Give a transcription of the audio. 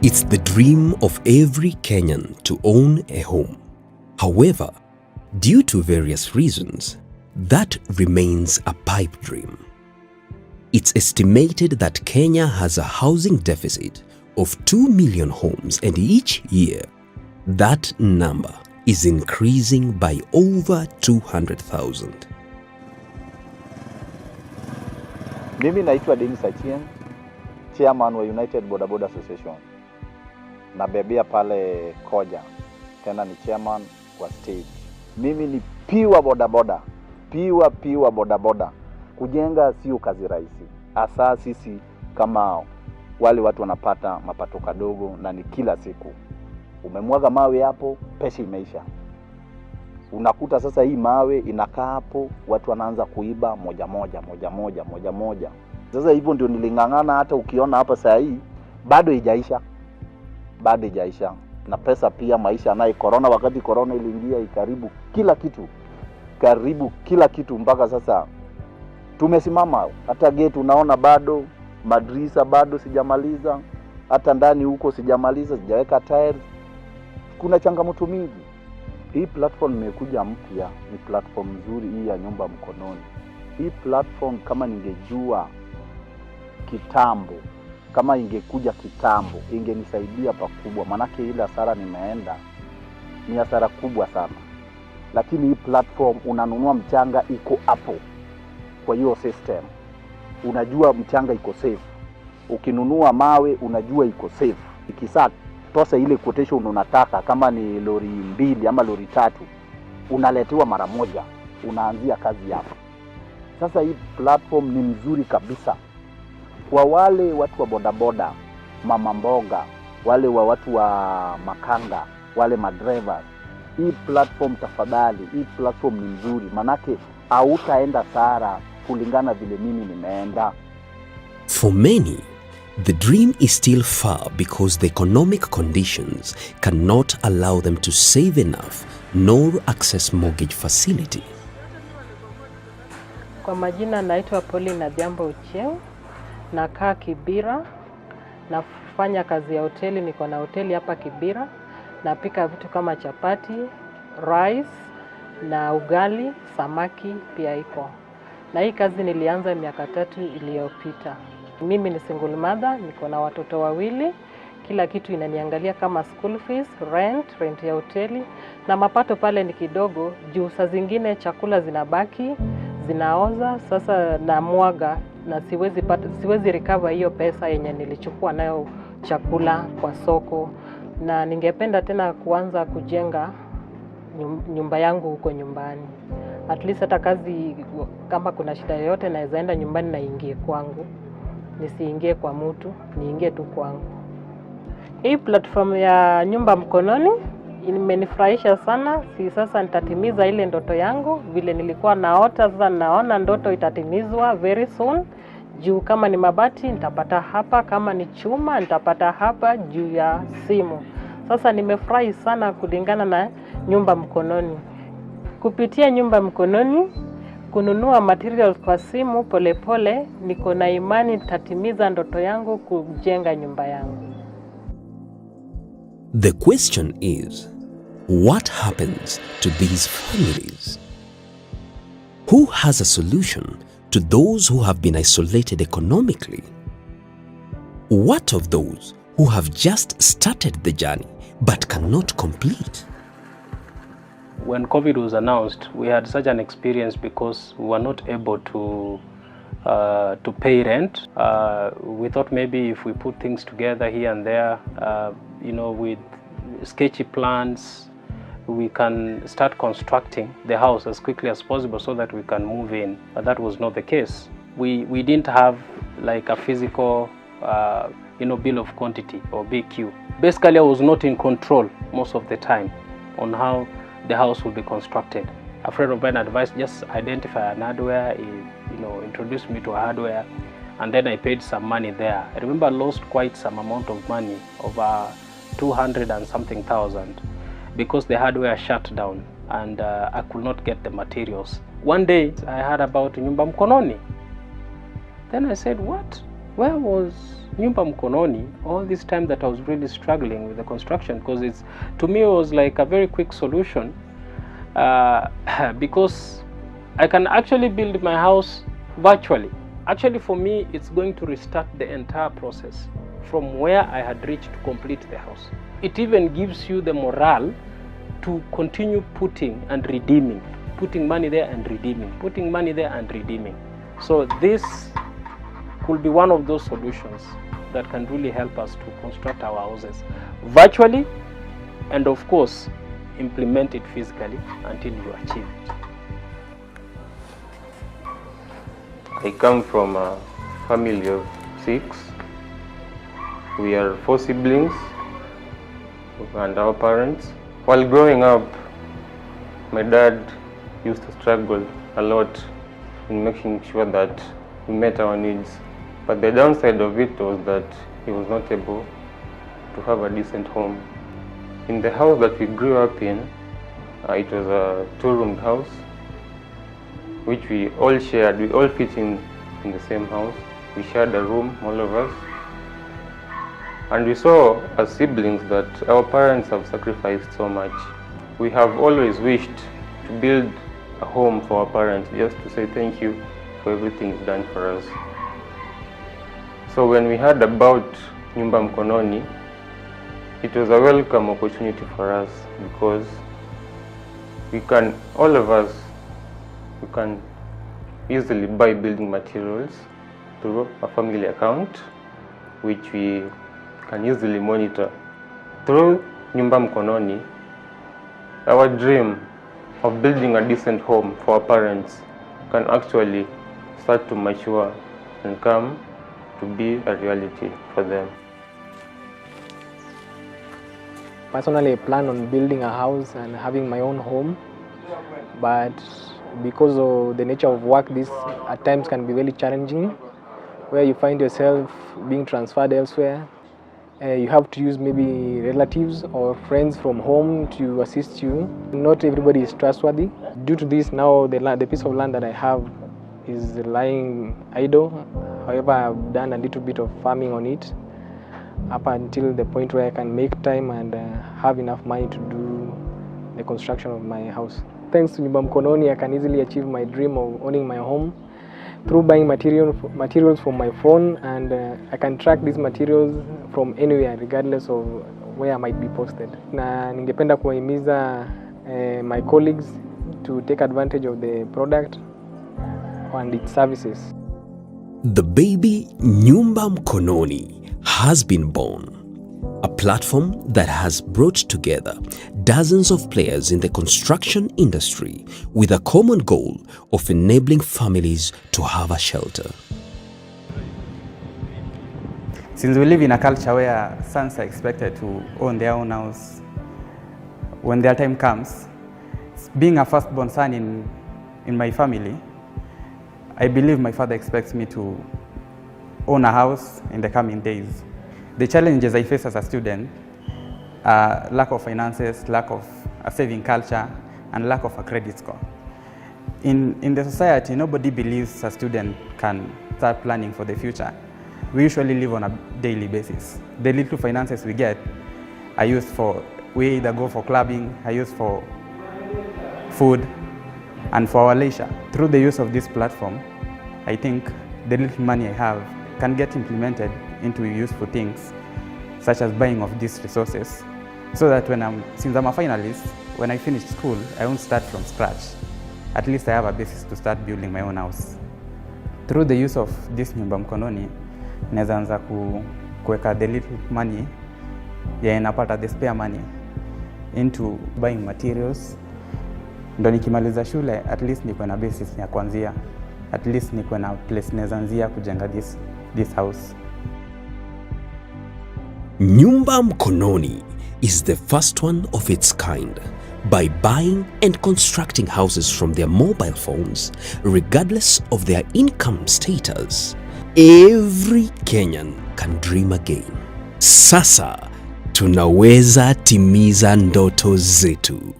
It's the dream of every Kenyan to own a home. However, due to various reasons, that remains a pipe dream. It's estimated that Kenya has a housing deficit of 2 million homes, and each year, that number is increasing by over 200,000. Mimi naitwa Dennis Achieng, chairman wa United Boda Boda Association. Nabebea pale Koja, tena ni chairman wa stage. Mimi ni piwa boda boda, piwa boda boda. Kujenga sio kazi rahisi. Hasa sisi kama wale watu wanapata mapato kadogo na ni kila siku. Umemwaga mawe hapo, pesa imeisha. Unakuta sasa hii mawe inakaa hapo, watu wanaanza kuiba moja moja. Sasa hivyo ndio nilingangana, hata ukiona hapa saa hii bado haijaisha. Na pesa pia maisha naye corona, wakati corona iliingia ikaribu kila kitu mpaka sasa tumesimama. Hata gate unaona bado, madrisa bado sijamaliza, hata ndani huko sijamaliza, sijaweka tiles. Kuna changamoto mingi. Hii platform imekuja mpya, ni platform nzuri hii ya Nyumba Mkononi. Hii platform kama ningejua kitambo, kama ingekuja kitambo, ingenisaidia pakubwa. Manake ile hasara nimeenda ni hasara kubwa sana. Lakini hii platform unanunua mchanga iko hapo. Kwa hiyo system unajua mchanga iko safe. Ukinunua mawe unajua iko safe. Ikisa tosa ile quotation unataka, kama ni lori 2 ama lori 3, unaletewa mara moja, unaanzia kazi yako. Sasa hii platform ni mzuri kabisa kwa wale watu wa bodaboda, mama mboga, wale wa watu wa makanga, wale madrivers. Hii platform tafadhali, hii platform ni mzuri, manake hautaenda sara kulingana vile mimi nimeenda. For many, the dream is still far because the economic conditions cannot allow them to save enough nor access mortgage facility. Kwa majina naitwa Paulina Nyumba Mkononi, nakaa Kibira, nafanya kazi ya hoteli, niko na hoteli hapa Kibira, napika vitu kama chapati, rice na ugali, samaki pia iko. Na hii kazi nilianza miaka 3 iliyopita. Mimi ni single mother, niko na watoto 2. Kila kitu inaniangalia kama school fees, rent ya hoteli, na mapato pale ni kidogo juu saa zingine chakula zinabaki, zinaoza. Sasa na mwaga na siwezi recover hiyo pesa yenye nilichukua nayo chakula kwa soko. Na ningependa tena kuanza kujenga nyumba yangu huko nyumbani. At least hata kazi kama kuna shida yoyote naweza enda nyumbani na ingie kwangu. Nisiingie kwa mtu, niingie tu kwangu. Hii platform ya Nyumba Mkononi imenifurahisha sana. Sasa nitatimiza ile ndoto yangu vile nilikuwa naota. Sasa naona ndoto itatimizwa very soon. Juu kama ni mabati nitapata hapa, kama ni chuma nitapata hapa juu ya simu. Sasa nimefurahi sana kulingana na Nyumba Mkononi. Kupitia Nyumba Mkononi, kununua materials kwa simu polepole, niko na imani nitatimiza ndoto yangu kujenga nyumba yangu. The question is, what happens to these families? Who has a solution to those who have been isolated economically? What of those who have just started the journey but cannot complete? When COVID was announced, we had such an experience because we were not able to pay rent. We thought maybe if we put things together here and there, with sketchy plans, we can start constructing the house as quickly as possible so that we can move in. But that was not the case. We didn't have like a physical bill of quantity or BQ. Basically, I was not in control most of the time on how the house will be constructed. A friend of mine advised just identify an hardware, introduced me to a hardware, and then I paid some money there. I remember I lost quite some amount of money, over 200 and something thousand, because the hardware shut down and I could not get the materials. One day I heard about Nyumba Mkononi. Then I said, what? Where was Nyumba Mkononi, all this time that I was really struggling with the construction, because to me it was like a very quick solution, because I can actually build my house virtually. Actually, for me, it's going to restart the entire process from where I had reached to complete the house. It even gives you the morale to continue putting and redeeming, putting money there and redeeming, putting money there and redeeming. So this could be one of those solutions that can really help us to construct our houses virtually, and of course implement it physically until you achieve it. I come from a family of 6. We are 4 siblings and our parents. While growing up, my dad used to struggle a lot in making sure that we met our needs. But the downside of it was that he was not able to have a decent home. In the house that we grew up in, it was a 2-roomed house, which we all shared. We all fit in the same house. We shared a room, all of us. And we saw as siblings that our parents have sacrificed so much. We have always wished to build a home for our parents, just to say thank you for everything you've done for us. So when we heard about Nyumba Mkononi, it was a welcome opportunity for us, because we can, all of us, we can easily buy building materials through a family account, which we can easily monitor. Through Nyumba Mkononi, our dream of building a decent home for our parents can actually start to mature and come to be a reality for them. Personally, I plan on building a house and having my own home, but because of the nature of work, this at times can be very challenging, where you find yourself being transferred elsewhere. You have to use maybe relatives or friends from home to assist you. Not everybody is trustworthy. Due to this, now the piece of land that I have is lying idle. However, I've done a little bit of farming on it up until the point where I can make time and have enough money to do the construction of my house. Thanks to Nyumba Mkononi, I can easily achieve my dream of owning my home through buying materials from my phone, and I can track these materials from anywhere regardless of where I might be posted. Na ningependa kuwahimiza my colleagues to take advantage of the product and its services. The baby Nyumba Mkononi has been born, a platform that has brought together dozens of players in the construction industry with a common goal of enabling families to have a shelter. Since we live in a culture where sons are expected to own their own house when their time comes, being a firstborn son in my family, I believe my father expects me to own a house in the coming days. The challenges I face as a student are lack of finances, lack of a saving culture, and lack of a credit score. In the society, nobody believes a student can start planning for the future. We usually live on a daily basis. The little finances we get are used for, we either go for clubbing, are used for food, and for our leisure. Through the use of this platform, I think the little money I have can get implemented into useful things, such as buying of these resources, so that since I'm a finalist, when I finish school, I won't start from scratch. At least I have a basis to start building my own house. Through the use of this Nyumba Mkononi, naweza anza kuweka the little money, napata the spare money into buying materials. Ndo nikimaliza shule, at least niko na basis ya kuanzia. At least niko na place naweza anzia kujenga this house. Nyumba Mkononi is the first one of its kind by buying and constructing houses from their mobile phones, regardless of their income status. Every Kenyan can dream again. Sasa tunaweza timiza ndoto zetu.